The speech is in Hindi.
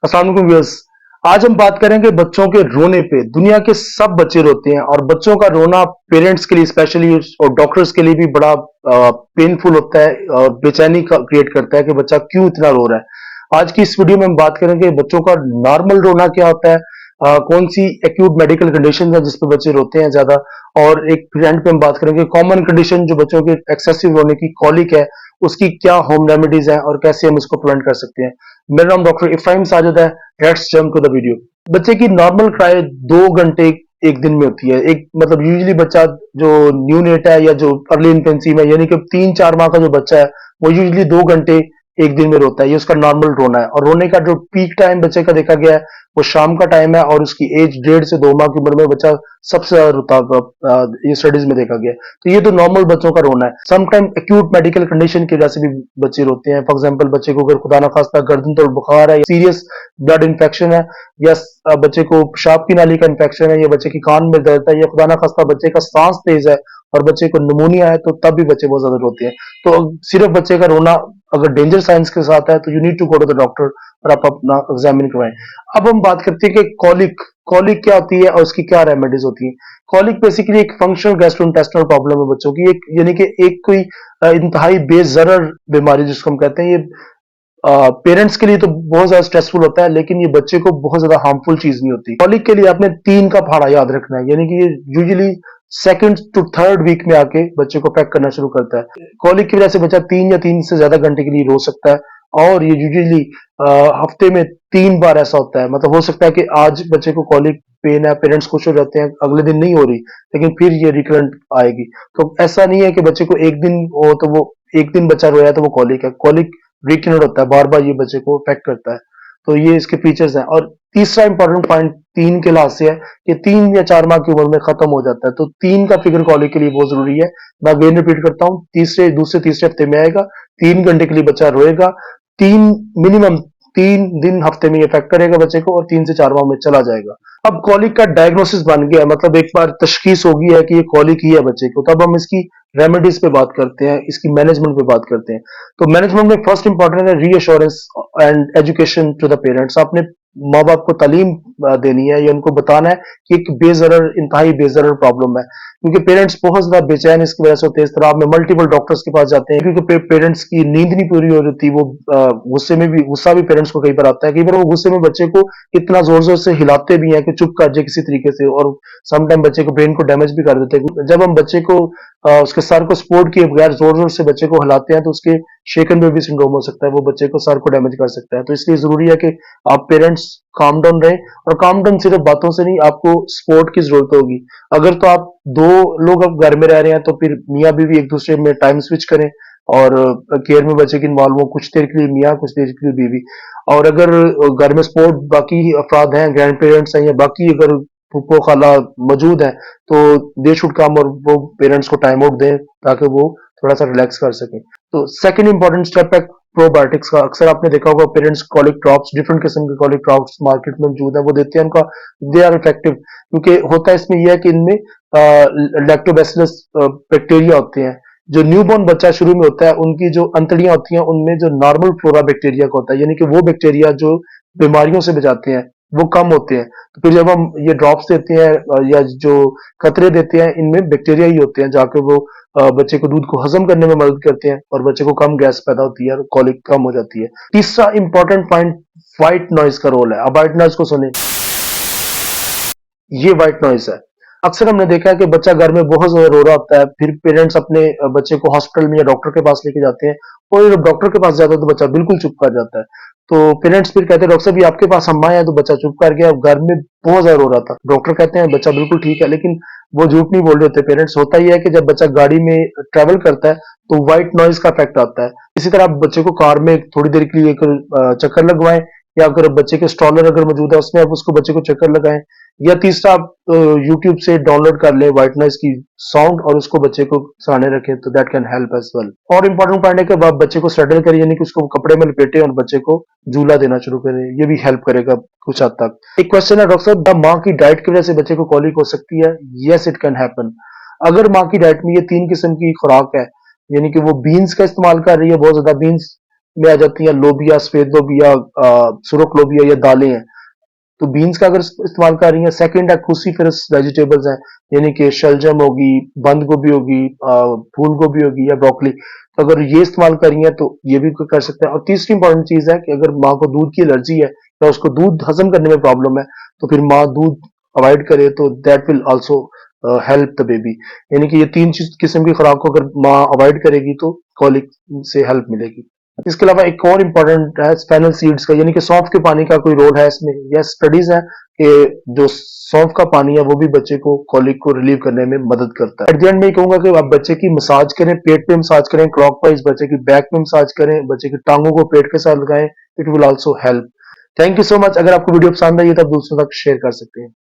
अस्सलाम वालेकुम व्यूअर्स। आज हम बात करेंगे बच्चों के रोने पे। दुनिया के सब बच्चे रोते हैं और बच्चों का रोना पेरेंट्स के लिए स्पेशली और डॉक्टर्स के लिए भी बड़ा पेनफुल होता है और बेचैनी क्रिएट करता है कि बच्चा क्यों इतना रो रहा है। आज की इस वीडियो में हम बात करेंगे बच्चों का नॉर्मल रोना क्या होता है, कौन सी एक्यूट मेडिकल कंडीशन है जिसपे बच्चे रोते हैं ज्यादा, और एक एंड पे हम बात करेंगे कॉमन कंडीशन जो बच्चों के एक्सेसिव रोने की कॉलिक है, उसकी क्या होम रेमेडीज हैं और कैसे हम इसको प्रिवेंट कर सकते हैं। मेरा नाम डॉक्टर इफ्राहिम साजिद है। Let's jump to the video. बच्चे की नॉर्मल क्राई 2 घंटे एक दिन में होती है। एक मतलब यूजुअली बच्चा जो न्यूनेट है या जो अर्ली इन्फेंसी में यानी कि 3-4 माह का जो बच्चा है वो यूजुअली 2 घंटे एक दिन में रोता है। ये उसका नॉर्मल रोना है और रोने का जो पीक टाइम बच्चे का देखा गया है वो शाम का टाइम है और उसकी एज 1.5 से 2 माह की उम्र में बच्चा सबसे ज्यादा रोता ये स्टडीज में देखा गया है। तो ये तो नॉर्मल बच्चों का रोना है। समटाइम एक्यूट मेडिकल कंडीशन की वजह से भी बच्चे रोते हैं। फॉर एग्जाम्पल बच्चे को अगर खुदा ना खास्ता गर्दन तोड़ बुखार है, सीरियस ब्लड इन्फेक्शन है, या बच्चे को पेशाब की नाली का इन्फेक्शन है, या बच्चे की कान में दर्द है, या खुदा ना खास्ता बच्चे का सांस तेज है और बच्चे को निमोनिया है, तो तब भी बच्चे बहुत ज्यादा रोते हैं। तो सिर्फ बच्चे का रोना अगर डेंजर साइंस के साथ है तो you need to go to the doctor और आप अपना एग्जामिन करवाएं। अब हम बात करते हैं कि कॉलिक कॉलिक क्या होती है और उसकी क्या रेमेडीज होती है। कॉलिक बेसिकली एक फंक्शनल गैस्ट्रोइंटेस्टिनल प्रॉब्लम है बच्चों की, एक यानी कि एक कोई इंतहाई बेजरर बीमारी जिसको हम कहते हैं। ये पेरेंट्स के लिए तो बहुत ज्यादा स्ट्रेसफुल होता है लेकिन ये बच्चे को बहुत ज्यादा हार्मफुल चीज नहीं होती। कॉलिक के लिए आपने 3 का पहाड़ा याद रखना है, यानी कि ये usually second to third week में आके बच्चे को अफेक्ट करना शुरू करता है। कॉलिक की वजह से बच्चा 3 या 3 से ज्यादा घंटे के लिए रो सकता है और ये यूजुअली हफ्ते में 3 बार ऐसा होता है। मतलब हो सकता है कि आज बच्चे को कॉलिक पेन है, पेरेंट्स खुश हो जाते हैं, अगले दिन नहीं हो रही लेकिन फिर ये रिकरेंट आएगी। तो ऐसा नहीं है कि बच्चे को एक दिन हो तो वो एक दिन बच्चा रोया तो वो कॉलिक है। कॉलिक रिकरेंट होता है, बार बार ये बच्चे को अफेक्ट करता है। तो ये इसके फीचर्स हैं। और तीसरा इंपॉर्टेंट पॉइंट 3 के लिहाज से है कि 3 या 4 माह की उम्र में खत्म हो जाता है। तो 3 का फिगर कॉलिक के लिए बहुत जरूरी है। मैं अगेन रिपीट करता हूँ, दूसरे तीसरे हफ्ते में आएगा, 3 घंटे के लिए बच्चा रोएगा, तीन मिनिमम 3 दिन हफ्ते में इफेक्ट करेगा बच्चे को और 3 से 4 माह में चला जाएगा। अब कॉलिक का डायग्नोसिस बन गया, मतलब एक बार तशखीस हो गई है कि ये कॉलिक ही है बच्चे को, तब हम इसकी रेमेडीज पे बात करते हैं, इसकी मैनेजमेंट पे बात करते हैं। तो मैनेजमेंट में फर्स्ट इंपॉर्टेंट है reassurance and education to the parents. आपने माँ बाप को तालीम देनी है या उनको बताना है कि एक बेजरर इंतहाई बेजरर प्रॉब्लम है, क्योंकि पेरेंट्स बहुत ज्यादा बेचैन इसकी वजह से होते हैं। इस तरह आप में मल्टीपल डॉक्टर्स के पास जाते हैं क्योंकि पेरेंट्स की नींद नहीं पूरी हो रही थी। वो गुस्सा भी पेरेंट्स को कई बार आता है। कई बार वो गुस्से में बच्चे को इतना जोर जोर से हिलाते भी हैं कि चुप कर जाए किसी तरीके से, और समटाइम बच्चे को ब्रेन को डैमेज भी कर देते हैं। जब हम बच्चे को उसके सर को सपोर्ट किए बगैर जोर जोर से बच्चे को हिलाते हैं तो उसके शेकन बेबी सिंड्रोम हो सकता है, वो बच्चे को सर को डैमेज कर सकता है। तो इसलिए जरूरी है कि आप पेरेंट्स काम डाउन रहे, और काम डाउन सिर्फ बातों से नहीं, आपको सपोर्ट की जरूरत होगी। अगर तो आप 2 लोग अब घर में रह रहे हैं तो फिर मियाँ बीवी एक दूसरे में टाइम स्विच करें और केयर में बच्चे की इन्वॉल्व हो, कुछ देर के लिए मियाँ कुछ देर के लिए बीवी। और अगर घर में सपोर्ट बाकी अफराद हैं, ग्रैंड पेरेंट्स हैं या बाकी अगर फूफो खाला मौजूद है तो दे शुड कम और वो पेरेंट्स को टाइम आउट दें ताकि वो थोड़ा सा रिलैक्स कर सकें। तो सेकंड इंपॉर्टेंट स्टेप है प्रोबायोटिक्स का। अक्सर आपने देखा होगा पेरेंट्स कॉलिक ड्रॉप्स, डिफरेंट किस्म के कॉलिक ड्रॉप्स मार्केट में मौजूद है, वो देते हैं। उनका दे आर इफेक्टिव क्योंकि होता है इसमें यह है कि इनमें लैक्टोबैसिलस बैक्टीरिया होते हैं। जो न्यूबॉर्न बच्चा शुरू में होता है उनकी जो अंतड़ियां होती हैं उनमें जो नॉर्मल फ्लोरा बैक्टीरिया का होता है, यानी कि वो बैक्टीरिया जो बीमारियों से बचाते हैं, वो कम होते हैं। तो फिर जब हम ये ड्रॉप्स देते हैं या जो कतरे देते हैं, इनमें बैक्टीरिया ही होते हैं जाके वो बच्चे को दूध को हजम करने में मदद करते हैं और बच्चे को कम गैस पैदा होती है और कॉलिक कम हो जाती है। तीसरा इंपॉर्टेंट पॉइंट व्हाइट नॉइज का रोल है। अब व्हाइट नॉइज को सुने, ये व्हाइट नॉइज है। अक्सर हमने देखा है कि बच्चा घर में बहुत ज्यादा रो रहा होता है, फिर पेरेंट्स अपने बच्चे को हॉस्पिटल में या डॉक्टर के पास लेके जाते हैं, और जब डॉक्टर के पास जाता है तो बच्चा बिल्कुल चुप कर जाता है। तो पेरेंट्स फिर कहते हैं डॉक्टर साहब ये आपके पास हम आए हैं तो बच्चा चुप कर गया, घर में बहुत ज्यादा रो रहा था। डॉक्टर कहते हैं बच्चा बिल्कुल ठीक है, लेकिन वो झूठ नहीं बोल रहे होते पेरेंट्स। होता ही है कि जब बच्चा गाड़ी में ट्रेवल करता है तो व्हाइट नॉइज का इफेक्ट आता है। इसी तरह आप बच्चे को कार में थोड़ी देर के लिए एक चक्कर लगवाएं, या अगर बच्चे के स्ट्रॉलर अगर मौजूद है उसमें आप उसको बच्चे को चक्कर लगाएं, या तीसरा आप यूट्यूब से डाउनलोड कर लें व्हाइट नॉइज की साउंड और उसको बच्चे को सराहने रखें, तो that can help as well. और इंपॉर्टेंट पॉइंट है कि आप बच्चे को स्ट्रेडल करें, यानी कि उसको कपड़े में लपेटे और बच्चे को झूला देना शुरू करें, ये भी हेल्प करेगा कुछ हद तक। एक क्वेश्चन है डॉक्टर साहब, माँ की डाइट की वजह से बच्चे को कॉलिक हो सकती है? Yes it can happen. अगर माँ की डाइट में ये 3 किस्म की खुराक है, यानी कि वो बीन्स का इस्तेमाल कर रही है बहुत ज्यादा, बीन्स में आ जाती हैं, लोबिया, सफेद लोबिया, सुरख लोबिया या दालें हैं। तो बीन्स का अगर इस्तेमाल कर रही हैं, सेकंड है क्रूसीफेरस वेजिटेबल्स हैं, यानी कि शलजम होगी, बंद गोभी होगी, फूल गोभी होगी या ब्रोकली। तो अगर ये इस्तेमाल कर रही हैं तो ये भी कर सकते हैं। और तीसरी इंपॉर्टेंट चीज है कि अगर माँ को दूध की एलर्जी है या उसको दूध हजम करने में प्रॉब्लम है, तो फिर माँ दूध अवॉइड करे, तो that will also help the baby. यानी कि ये तीन चीज किस्म की खुराक को अगर माँ अवॉइड करेगी तो कॉलिक से हेल्प मिलेगी। इसके अलावा एक और इम्पोर्टेंट है फेनल सीड्स का, यानी कि सौंफ के पानी का कोई रोल है इसमें। यस, स्टडीज है कि जो सौंफ का पानी है वो भी बच्चे को कॉलिक को रिलीव करने में मदद करता है। एट द एंड में कहूंगा कि आप बच्चे की मसाज करें, पेट पे मसाज करें, क्लॉकवाइज बच्चे की बैक पे मसाज करें, बच्चे की टांगों को पेट के साथ लगाएं, it will also help. Thank you so much. अगर आपको वीडियो पसंद आई है तो आप दूसरों तक शेयर कर सकते हैं।